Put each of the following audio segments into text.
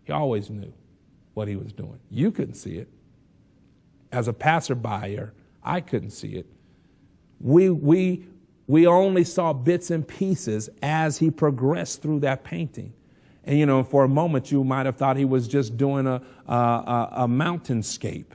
He always knew what he was doing. You couldn't see it. As a passerby, I couldn't see it. We only saw bits and pieces as he progressed through that painting. And, you know, for a moment, you might have thought he was just doing a mountainscape.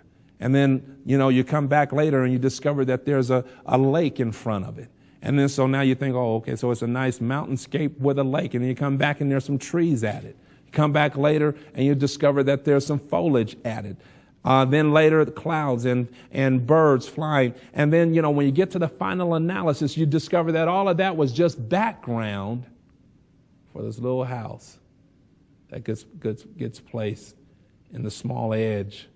And then, you know, you come back later and you discover that there's a lake in front of it. And then so now you think, oh, okay, so it's a nice mountainscape with a lake. And then you come back and there's some trees added. You come back later and you discover that there's some foliage added. Then later, the clouds and birds flying. And then, you know, when you get to the final analysis, you discover that all of that was just background for this little house that gets placed in the small edge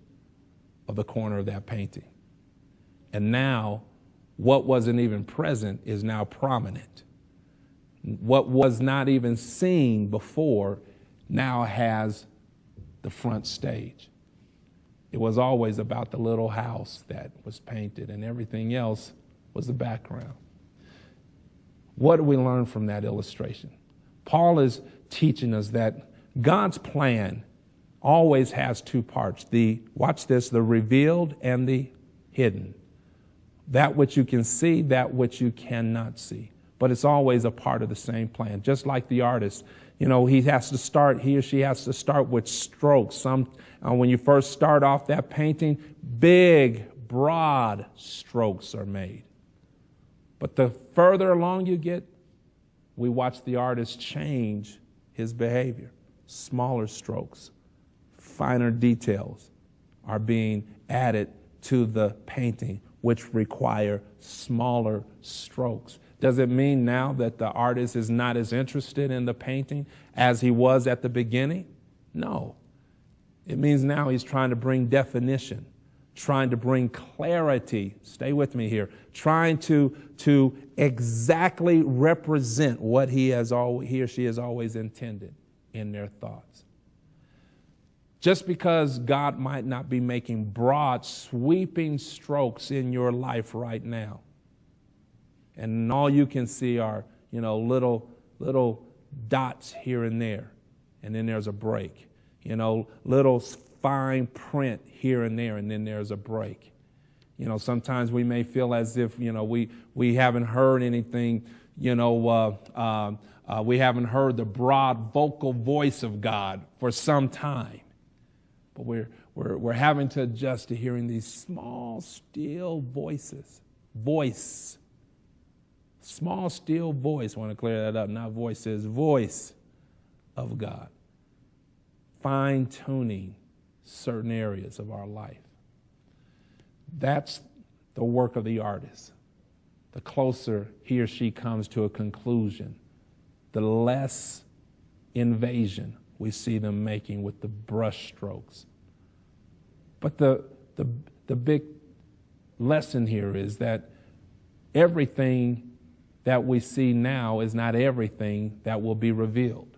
of the corner of that painting. And now, what wasn't even present is now prominent. What was not even seen before now has the front stage. It was always about the little house that was painted, and everything else was the background. What do we learn from that illustration? Paul is teaching us that God's plan always has two parts. Watch this, the revealed and the hidden. That which you can see, that which you cannot see. But it's always a part of the same plan. Just like the artist, you know, he or she has to start with strokes. When you first start off that painting, big, broad strokes are made. But the further along you get, we watch the artist change his behavior. Smaller strokes, finer details are being added to the painting, which require smaller strokes. Does it mean now that the artist is not as interested in the painting as he was at the beginning? No. It means now he's trying to bring definition, trying to bring clarity. Stay with me here. Trying to exactly represent what he or she has always intended in their thoughts. Just because God might not be making broad, sweeping strokes in your life right now, and all you can see are, you know, little dots here and there, and then there's a break. You know, little fine print here and there, and then there's a break. You know, sometimes we may feel as if, you know, we haven't heard anything, you know, we haven't heard the broad vocal voice of God for some time. But we're having to adjust to hearing these small, still voices. Voice. Small, still voice. I want to clear that up. Not voices, voice of God. Fine-tuning certain areas of our life. That's the work of the artist. The closer he or she comes to a conclusion, the less invasion we see them making with the brush strokes. But the big lesson here is that everything that we see now is not everything that will be revealed.